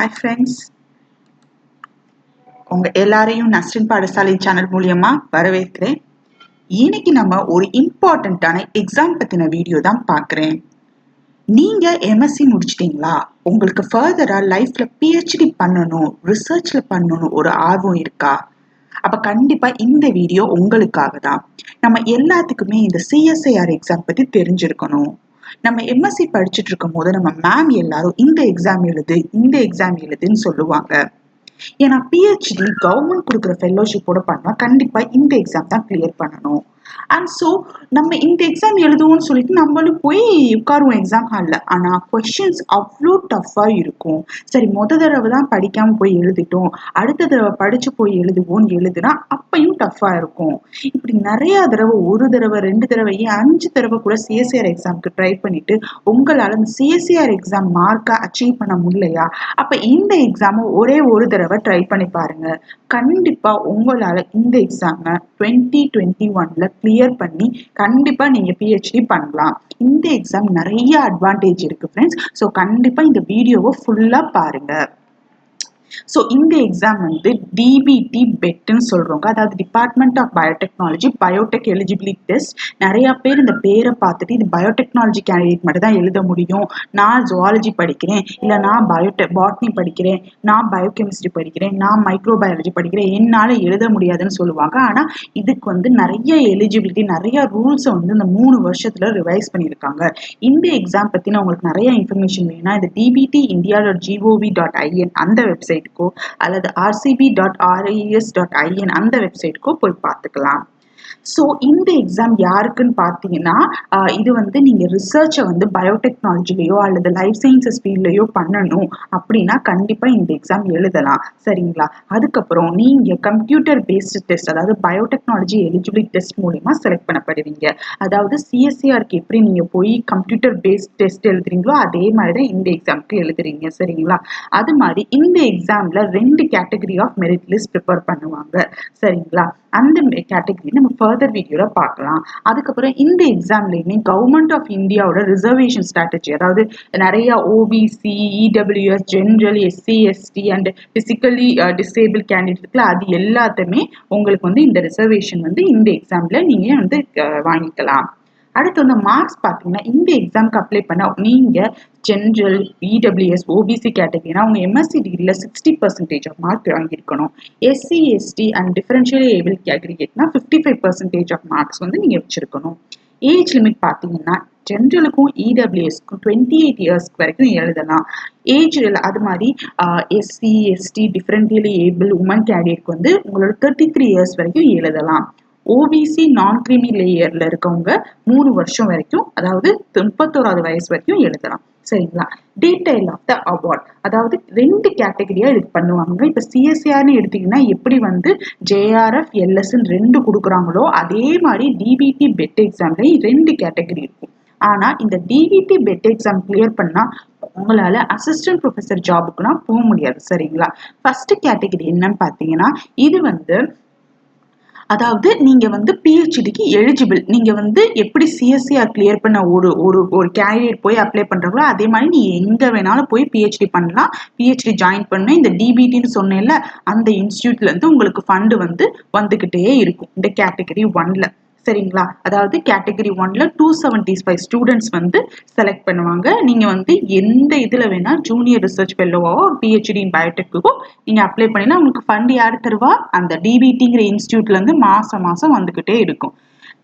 Hi friends, உங்கள் எல்லாரையும் நஸ்ரின் பாடசாலை சேனல் மூலியமாக வரவேற்கிறேன். இன்னைக்கு நம்ம ஒரு இம்பார்ட்டண்ட்டான எக்ஸாம் பற்றின வீடியோ தான் பார்க்குறேன். நீங்கள் எம்எஸ்சி முடிச்சிட்டிங்களா? உங்களுக்கு ஃபர்தராக லைஃப்பில் பிஹெச்டி பண்ணணும், ரிசர்ச்சில் பண்ணணும் ஒரு ஆர்வம் இருக்கா? அப்போ கண்டிப்பாக இந்த வீடியோ உங்களுக்காக தான். நம்ம எல்லாத்துக்குமே இந்த சிஎஸ்ஐஆர் எக்ஸாம் பற்றி தெரிஞ்சிருக்கணும். நம்ம எம்எஸ்சி படிச்சுட்டு இருக்கும் போது நம்ம மேம் எல்லாரும் இந்த எக்ஸாம் எழுதுன்னு சொல்லுவாங்க. ஏன்னா பிஹெச்டி கவர்மெண்ட் கொடுக்குற ஃபெல்லோஷிப்போட பண்ணா கண்டிப்பா இந்த எக்ஸாம் தான் கிளியர் பண்ணணும். அண்ட் ஸோ நம்ம இந்த எக்ஸாம் எழுதுவோம்னு சொல்லிட்டு நம்மளும் போய் உட்காருவோம் எக்ஸாம் ஹாலில். ஆனால் கொஷின்ஸ் அவ்வளோ டஃப்பாக இருக்கும். சரி, தடவை தான் படிக்காமல் போய் எழுதிட்டோம், அடுத்த தடவை படித்து போய் எழுதுவோம்னு எழுதுனா அப்பையும் டஃப்பாக இருக்கும். இப்படி நிறையா தடவை, ஒரு தடவை, 2 தடவை, 5 தடவை கூட சிஎஸ்சிஆர் எக்ஸாமுக்கு ட்ரை பண்ணிட்டு உங்களால் அந்த சிஎஸ்சிஆர் எக்ஸாம் மார்க்கை அச்சீவ் பண்ண முடியலையா? அப்போ இந்த எக்ஸாமை ஒரே ஒரு தடவை ட்ரை பண்ணி பாருங்க. கண்டிப்பா உங்களால இந்த எக்ஸாமை 2021ல கிளியர் பண்ணி கண்டிப்பா நீங்க பிஹெச்டி பண்ணலாம். இந்த எக்ஸாம் நிறைய அட்வான்டேஜ் இருக்கு ஃப்ரெண்ட்ஸ். ஸோ கண்டிப்பா இந்த வீடியோவை ஃபுல்லா பாருங்க. ஸோ இந்த எக்ஸாம் வந்து டிபிடி பெட்னு சொல்கிறோங்க, அதாவது department of biotechnology biotech eligibility test. நிறையா பேர் இந்த பேரை பார்த்துட்டு இது பயோடெக்னாலஜி கேண்டிடேட் மட்டும் தான் எழுத முடியும், நான் ஜுவாலஜி படிக்கிறேன், இல்லை நான் பாட்னி படிக்கிறேன், நான் பயோகெமிஸ்ட்ரி படிக்கிறேன், நான் மைக்ரோபயாலஜி படிக்கிறேன், என்னால் எழுத முடியாதுன்னு சொல்லுவாங்க. ஆனால் இதுக்கு வந்து நிறைய எலிஜிபிலிட்டி, நிறைய ரூல்ஸை வந்து இந்த 3 வருஷத்தில் ரிவைஸ் பண்ணியிருக்காங்க. இந்த எக்ஸாம் பற்றின உங்களுக்கு நிறைய இன்ஃபர்மேஷன் வேணும்னா இந்த dbtindia.gov.in அந்த வெப்சைட்டுக்கோ அல்லது rcb.res.in அந்த வெப்சைட்டுக்கோ போய் பார்த்துக்கலாம். ஸோ இந்த எக்ஸாம் யாருக்குன்னு பார்த்தீங்கன்னா, இது வந்து நீங்கள் ரிசர்ச்சை வந்து பயோடெக்னாலஜிலையோ அல்லது லைஃப் சயின்சஸ் ஃபீல்ட்லையோ பண்ணணும் அப்படின்னா கண்டிப்பாக இந்த எக்ஸாம் எழுதலாம். சரிங்களா? அதுக்கப்புறம் நீங்கள் கம்ப்யூட்டர் பேஸ்டு டெஸ்ட், அதாவது பயோடெக்னாலஜி எலிஜிபிலிட்டி டெஸ்ட் மூலிமா செலக்ட் பண்ணப்படுவீங்க. அதாவது சிஎஸ்சிஆருக்கு எப்படி நீங்கள் போய் கம்ப்யூட்டர் பேஸ்ட் டெஸ்ட் எழுதுறீங்களோ அதே மாதிரி தான் இந்த எக்ஸாமுக்கு எழுதுறீங்க. சரிங்களா? அது மாதிரி இந்த எக்ஸாமில் 2 category of merit list prepare பண்ணுவாங்க. சரிங்களா? அந்த கேட்டகரி நம்ம ஃபர்தர் வீடியோவில் பார்க்கலாம். அதுக்கப்புறம் இந்த எக்ஸாம்லேயுமே கவர்மெண்ட் ஆஃப் இந்தியாவோட ரிசர்வேஷன் ஸ்ட்ராட்டஜி, அதாவது நிறைய OBC, EWS, general, SC, ST and physically disable கேண்டிடேட்ல அது எல்லாத்தையுமே உங்களுக்கு வந்து இந்த ரிசர்வேஷன் வந்து இந்த எக்ஸாமில் நீங்கள் வந்து வாங்கிக்கலாம். அடுத்து வந்து மார்க்ஸ் பார்த்தீங்கன்னா, இந்த எக்ஸாமுக்கு அப்ளை பண்ண நீங்கள் ஜென்ரல், இடபிள்யூஎஸ், ஓபிசி கேட்டகரினா உங்கள் எம்எஸ்சி டிகிரியில் 60% ஆஃப் மார்க் வாங்கியிருக்கணும். SC, ST and differentially able கேட்டகரினா 55% ஆஃப் மார்க்ஸ் வந்து நீங்கள் வச்சுருக்கணும். ஏஜ் லிமிட் பார்த்தீங்கன்னா ஜென்ரலுக்கும் இடபிள்யூஎஸ்க்கும் 28 இயர்ஸ்க்கு வரைக்கும் எழுதலாம். ஏஜ் அது மாதிரி SC, ST, differentially able woman கேண்டிடேட்க்கு வந்து உங்களோட 33 இயர்ஸ் வரைக்கும் எழுதலாம். ஓபிசி நான் கிரீமி லேயர்ல இருக்கவங்க 3 வருஷம் வரைக்கும், அதாவது 31வது வயசு வரைக்கும் எழுதலாம். சரிங்களா? டீடைல் ஆஃப் த அவார்ட், அதாவது 2 கேட்டகரியா இதுக்கு பண்ணுவாங்க. இப்ப சிஎஸ்சிஆர்னு எடுத்தீங்கன்னா எப்படி வந்து ஜேஆர்எஃப், எல்எஸ்ன்னு 2 கொடுக்குறாங்களோ அதே மாதிரி டிபிடி பெட் எக்ஸாம்லயும் 2 கேட்டகரி இருக்கும். ஆனா இந்த டிபிடி பெட் எக்ஸாம் கிளியர் பண்ணா உங்களால அசிஸ்டன்ட் ப்ரொஃபஸர் ஜாபுக்குனா போக முடியாது. சரிங்களா? ஃபர்ஸ்ட் கேட்டகரி என்னன்னு பாத்தீங்கன்னா, இது வந்து அதாவது நீங்க வந்து பிஹெச்டிக்கு எலிஜிபிள். நீங்க வந்து எப்படி சிஎஸ்சிஆர் கிளியர் பண்ண ஒரு கேண்டிடேட் போய் அப்ளை பண்றாங்களோ அதே மாதிரி நீ எங்க வேணாலும் போய் பிஹெச்டி பண்ணலாம். பிஹெச்டி ஜாயின் பண்ண இந்த டிபிடின்னு சொன்னேன்ல அந்த இன்ஸ்டியூட்ல இருந்து உங்களுக்கு ஃபண்டு வந்து வந்துகிட்டே இருக்கும் இந்த கேட்டகரி 1ல. சரிங்களா? அதாவது கேட்டகரி 1ல 275 ஸ்டூடெண்ட்ஸ் வந்து செலக்ட் பண்ணுவாங்க. நீங்க வந்து எந்த இதுல வேணா ஜூனியர் ரிசர்ச் ஃபெல்லோவோ பிஹெச்டி இன் பயோடெக்குக்கோ நீங்க அப்ளை பண்ணினா உங்களுக்கு ஃபண்ட் யார் தருவா? அந்த டிபிடிங்கிற இன்ஸ்டியூட்ல இருந்து மாசம் மாசம் வந்துகிட்டே இருக்கும்.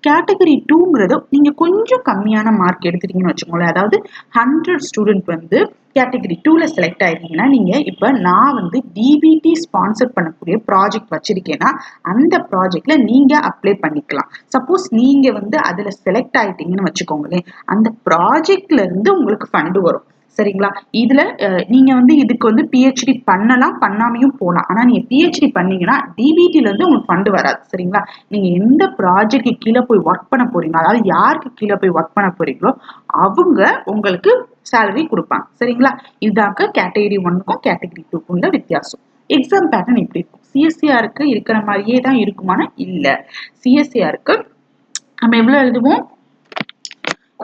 கேட்டகரி 2ங்கிறது நீங்க கொஞ்சம் கம்மியான மார்க் எடுத்துட்டீங்கன்னு வச்சுக்கோங்களேன், அதாவது 100 ஸ்டூடெண்ட் வந்து கேட்டகரி 2ல செலக்ட் ஆயிருக்கீங்கன்னா நீங்க இப்ப நான் வந்து டிபிடி ஸ்பான்சர் பண்ணக்கூடிய ப்ராஜெக்ட் வச்சிருக்கேன்னா அந்த ப்ராஜெக்ட்ல நீங்க அப்ளை பண்ணிக்கலாம். சப்போஸ் நீங்க வந்து அதுல செலக்ட் ஆயிட்டீங்கன்னு வச்சுக்கோங்களேன், அந்த ப்ராஜெக்ட்ல இருந்து உங்களுக்கு ஃபண்ட் வரும். சரிங்களா? இதுல நீங்க வந்து இதுக்கு வந்து பிஹெச்டி பண்ணலாம், பண்ணாமையும் போகலாம். ஆனா நீங்க பிஹெச்டி பண்ணீங்கன்னா டிபிடில இருந்து உங்களுக்கு ஃபண்ட் வராது. சரிங்களா? நீங்க எந்த ப்ராஜெக்ட் கீழே போய் ஒர்க் பண்ண போறீங்களோ, அதாவது யாருக்கு கீழே போய் ஒர்க் பண்ண போறீங்களோ அவங்க உங்களுக்கு சேலரி கொடுப்பாங்க. சரிங்களா? இதாக்க கேட்டகரி 1க்கும் கேட்டகரி 2க்கும் உள்ள வித்தியாசம். எக்ஸாம் பேட்டர்ன் எப்படி இருக்கும்? சிஎஸ்சிஆருக்கு இருக்கிற மாதிரியே தான் இருக்குமானா இல்ல. சிஎஸ்சிஆருக்கு நம்ம எவ்வளவு எழுதுவோம்?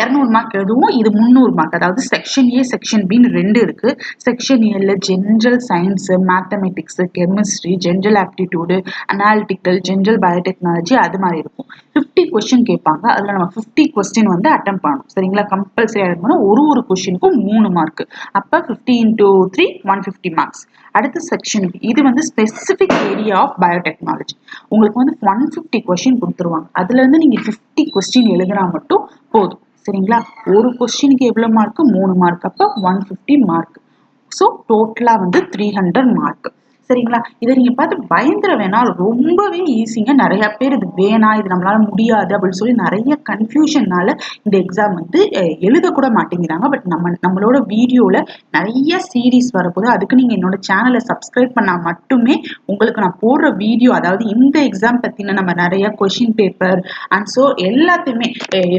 200 மார்க் எழுதுவோம். இது 300 மார்க். அதாவது செக்ஷன் ஏ செக்ஷன் பின்னு 2 இருக்கு. செக்ஷன் ஏல general science, mathematics, chemistry, general aptitude, analytical, general biotechnology அது மாதிரி இருக்கும். 50 கொஸ்டின் கேட்பாங்க. அதுல நம்ம 50 கொஸ்டின் வந்து அட்டெம்ப்ட் பண்ணணும். சரிங்களா? கம்பல்சரி அட்டெம்ப்ட் பண்ணணும். ஒரு கொஸ்டினுக்கும் 3 மார்க். அப்ப 50 into 3 150 மார்க்ஸ். அடுத்து செக்ஷன் பி. இது வந்து ஸ்பெசிபிக் ஏரியா ஆஃப் பயோடெக்னாலஜி. உங்களுக்கு வந்து 150 கொஸ்டின் கொடுத்துருவாங்க. அதுல இருந்து நீங்க 50 கொஸ்டின் எழுதினா மட்டும் போதும். சரிங்களா? ஒரு கொஸ்டினுக்கு எவ்வளவு மார்க்? 3 மார்க். அப்ப 150 மார்க். ஸோ டோட்டலா வந்து 300 மார்க். சரிங்களா? இதை நீங்க பார்த்து பயந்துட வேணாம். ரொம்பவே ஈஸிங்க. நிறைய பேர் இது வேணாம், இது நம்மளால முடியாது அப்படின்னு சொல்லி நிறைய கன்ஃபியூஷன்னால இந்த எக்ஸாம் வந்து எழுதக்கூட மாட்டேங்கிறாங்க. பட் நம்மளோட வீடியோல நிறைய சீரீஸ் வரப்போது. அதுக்கு நீங்க என்னோட சேனலை சப்ஸ்கிரைப் பண்ணா மட்டுமே உங்களுக்கு நான் போடுற வீடியோ, அதாவது இந்த எக்ஸாம் பத்தின நம்ம நிறைய கொஸ்டின் பேப்பர் அண்ட் ஸோ எல்லாத்தையுமே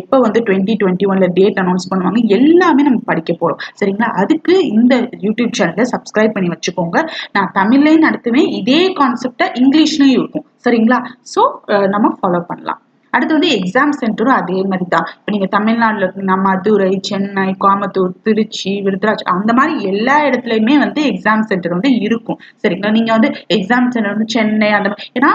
எப்போ வந்து 2021ல டேட் அனௌன்ஸ் பண்ணுவாங்க எல்லாமே நம்ம படிக்க போறோம். சரிங்களா? அதுக்கு இந்த யூடியூப் சேனலை சப்ஸ்கிரைப் பண்ணி வச்சுக்கோங்க. நான் தமிழ்லையும் நடத்துவேன். இதே கான்செப்டை இங்கிலீஷ்லயும் இருக்கும். சரிங்களா? ஸோ நம்ம ஃபாலோ பண்ணலாம். அடுத்து வந்து எக்ஸாம் சென்டரும் அதே மாதிரி தான். இப்போ நீங்க தமிழ்நாட்டில் இருக்கீங்கன்னா மதுரை, சென்னை, கோயம்புத்தூர், திருச்சி, விருதுராஜ் அந்த மாதிரி எல்லா இடத்துலையுமே வந்து எக்ஸாம் சென்டர் வந்து இருக்கும். சரிங்களா? நீங்க வந்து எக்ஸாம் சென்டர் வந்து சென்னை அந்த மாதிரி, ஏன்னா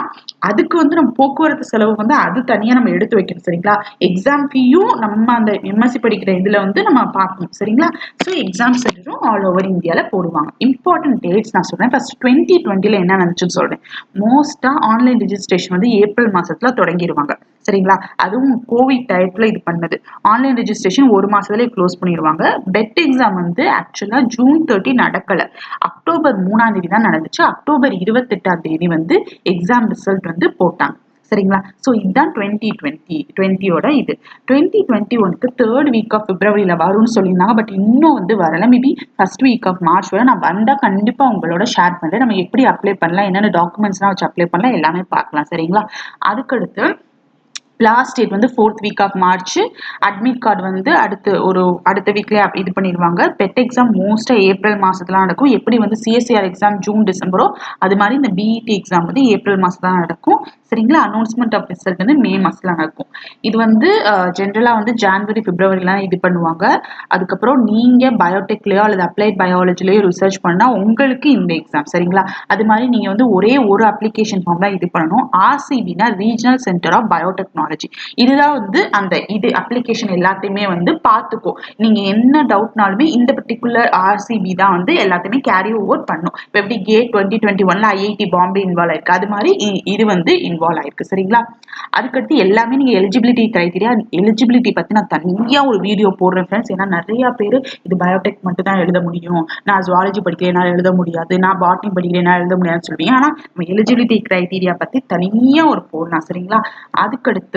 அதுக்கு வந்து நம்ம போக்குவரத்து செலவு வந்து அது தனியா நம்ம எடுத்து வைக்கணும். சரிங்களா? எக்ஸாம் ஃபீயும் நம்ம அந்த எம்எஸ்சி படிக்கிற இதுல வந்து நம்ம பார்க்கணும். சரிங்களா? ஸோ எக்ஸாம் சென்டரும் ஆல் ஓவர் இந்தியால போடுவாங்க. இம்பார்ட்டன்ட் டேட்ஸ் நான் சொல்றேன். ஃபர்ஸ்ட் 2020ல என்ன நடந்துச்சுன்னு சொல்றேன். மோஸ்டா ஆன்லைன் ரெஜிஸ்ட்ரேஷன் வந்து ஏப்ரல் மாசத்துல தொடங்கிடுவாங்க. சரிங்களா? அதுவும் கோவிட் டயத்துல இது பண்ணது. ஆன்லைன் ரெஜிஸ்ட்ரேஷன் ஒரு மாசத்துலயே க்ளோஸ் பண்ணிடுவாங்க. பெட் எக்ஸாம் வந்து ஆக்சுவலா ஜூன் 30 நடக்கல. அக்டோபர் 3ஆம் தேதி தான் நடந்துச்சு. அக்டோபர் 28ஆம் தேதி வந்து எக்ஸாம் ரிசல்ட் வந்து போட்டாங்க. சரிங்களா? ஸோ இதுதான் 2020ஓட இது. 2021க்கு தேர்ட் வீக் ஆஃப் பிப்ரவரியில வரும்னு சொல்லியிருந்தாங்க. பட் இன்னும் வந்து வரல. Maybe first week of March வரை நான் வந்தா கண்டிப்பா உங்களோட ஷேர் பண்றேன். நம்ம எப்படி அப்ளை பண்ணலாம், என்னென்ன டாக்குமெண்ட்ஸ்லாம் வச்சு அப்ளை பண்ணலாம் எல்லாமே பார்க்கலாம். சரிங்களா? அதுக்கடுத்து லாஸ்ட் டேட் வந்து 4th week of March. Admit card வந்து அடுத்த வீக்லயே இது பண்ணிடுவாங்க. பெட் எக்ஸாம் மோஸ்டா ஏப்ரல் மாசத்துல நடக்கும். எப்படி வந்து சிஎஸ்சிஆர் எக்ஸாம் ஜூன் டிசம்பரோ அது மாதிரி இந்த பிஇடி எக்ஸாம் வந்து ஏப்ரல் மாசத்துல நடக்கும். சரிங்களா? அனௌன்ஸ்மெண்ட் ஆஃப் ரிசல்ட் வந்து மே மாசத்துல நடக்கும். இது வந்து ஜென்ரலா வந்து ஜான்வரி பிப்ரவரிலாம் இது பண்ணுவாங்க. அதுக்கப்புறம் நீங்க பயோடெக்லயோ அல்லது அப்ளைட் பயாலஜிலயோ ரிசர்ச் பண்ணா உங்களுக்கு இந்த எக்ஸாம். சரிங்களா? அது மாதிரி நீங்க வந்து ஒரே ஒரு அப்ளிகேஷன் ஃபார்ம் தான் இது பண்ணணும். ஆர்சிபினா ரீஜனல் சென்டர் ஆஃப் பயோடெக்னாலஜி. இதுதான் வந்து அந்த இது அப்ளிகேஷன் எல்லாத்தையுமே வந்து பார்த்துக்கோ. நீங்க என்ன டவுட்னாலுமே இந்த பர்டிகுலர் ஆர்சிபி தான் வந்து எல்லாத்தையுமே கேரி ஓவர் பண்ணும். இப்போ எப்படி கேட் 2021ல ஐஐடி பாம்பே இன்வால்வ் ஆயிருக்கு, அது மாதிரி இது வந்து இன்வால்வ் ஆயிருக்கு. சரிங்களா? அதுக்கடுத்து எல்லாமே நீங்க எலிஜிபிலிட்டி பத்தி நான் தனியா ஒரு வீடியோ போடுறேன் ஃப்ரெண்ட்ஸ். ஏன்னா நிறைய பேர் இது பயோடெக் மட்டும் தான் எழுத முடியும், நான் ஜுவாலஜி படிக்கிறேன் என்னால் எழுத முடியாது, நான் பாட்னி படிக்கிறேன் என்னால் எழுத முடியாதுன்னு சொல்லுவீங்க. ஆனா நம்ம எலிஜிபிலிட்டி கிரைட்டீரியா பத்தி தனியா ஒரு போடலாம். சரிங்களா? அதுக்கடுத்து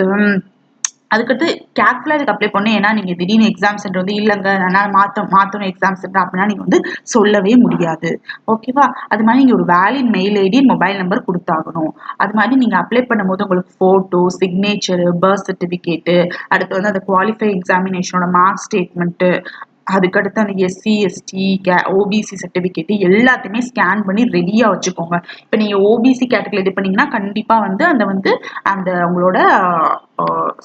கேர்ஃபுல்லா இதுக்கு அப்ளை பண்ணணும். ஏன்னா நீங்க திடீர்னு எக்ஸாம் சென்டர் வந்து இல்லைங்க என்னால் மாற்றணும் எக்ஸாம் சென்டர் அப்படின்னா நீங்க வந்து சொல்லவே முடியாது. ஓகேவா? அது மாதிரி நீங்க ஒரு valid mail ID, mobile number கொடுத்தாகணும். அது மாதிரி நீங்க அப்ளை பண்ணும்போது உங்களுக்கு போட்டோ, சிக்னேச்சர், பர்த் சர்டிபிகேட், அடுத்து வந்து அந்த குவாலிஃபை எக்ஸாமினேஷனோட மார்க் ஸ்டேட்மெண்ட், அதுக்கடுத்து அந்த எஸ்சி எஸ்டி ஓபிசி சர்டிபிகேட் எல்லாத்தையுமே ஸ்கேன் பண்ணி ரெடியா வச்சுக்கோங்க. இப்போ நீங்க ஓபிசி கேட்டகரி இது பண்ணீங்கன்னா கண்டிப்பா வந்து அந்த உங்களோட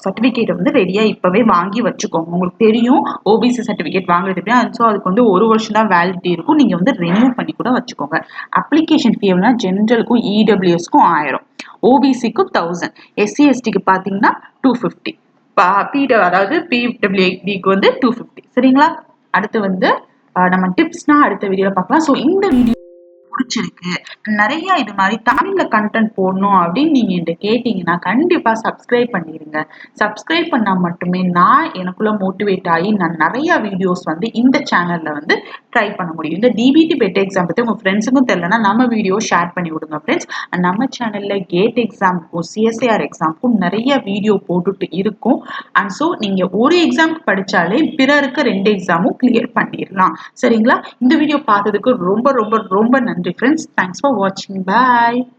சர்டிபிகேட்டை வந்து ரெடியா இப்பவே வாங்கி வச்சுக்கோங்க. உங்களுக்கு தெரியும் ஓபிசி சர்டிபிகேட் வாங்குறது எப்படி. ஸோ அதுக்கு வந்து 1 வருஷம் தான் வேலிடிட்டி இருக்கும். நீங்க வந்து ரெனியூ பண்ணி கூட வச்சுக்கோங்க. அப்ளிகேஷன் ஃபீ எவ்வளோனா ஜென்ரலுக்கும் இடபிள்யூஎஸ்க்கும் 1000, ஓபிசிக்கு 1000, எஸ்சி எஸ்டிக்கு பார்த்தீங்கன்னா 250, அதாவது பிடபிள்யூடிக்கு வந்து 250. சரிங்களா? அடுத்து வந்து நம்ம டிப்ஸ்னா அடுத்த வீடியோல பார்க்கலாம். ஸோ இந்த வீடியோ பிடிச்சிருக்கு, நிறைய இது மாதிரி தமிழ்ல கண்டென்ட் போடணும் அப்படின்னு நீங்க என்கிட்ட கேட்டீங்கன்னா கண்டிப்பா சப்ஸ்கிரைப் பண்ணிருங்க. சப்ஸ்கிரைப் பண்ணா மட்டுமே நான் எனக்குள்ள மோட்டிவேட் ஆகி நான் நிறைய வீடியோஸ் வந்து இந்த சேனல்ல வந்து ட்ரை பண்ண முடியும். இந்த டிபிடி பெட் எக்ஸாம் பத்தி உங்க ஃப்ரெண்ட்ஸுக்கும் தெரியலன்னா நம்ம வீடியோ ஷேர் பண்ணி விடுங்க ஃப்ரெண்ட்ஸ். நம்ம சேனல்ல கேட் எக்ஸாமுக்கும் சிஎஸ்ஐஆர் எக்ஸாமுக்கும் நிறைய வீடியோ போட்டுட்டு இருக்கும். அண்ட் ஸோ நீங்க ஒரு எக்ஸாமுக்கு படிச்சாலே பிறருக்கு 2 எக்ஸாமும் கிளியர் பண்ணிடலாம். சரிங்களா? இந்த வீடியோ பார்த்ததுக்கு ரொம்ப ரொம்ப ரொம்ப நன்றி friends. Thanks for watching. Bye.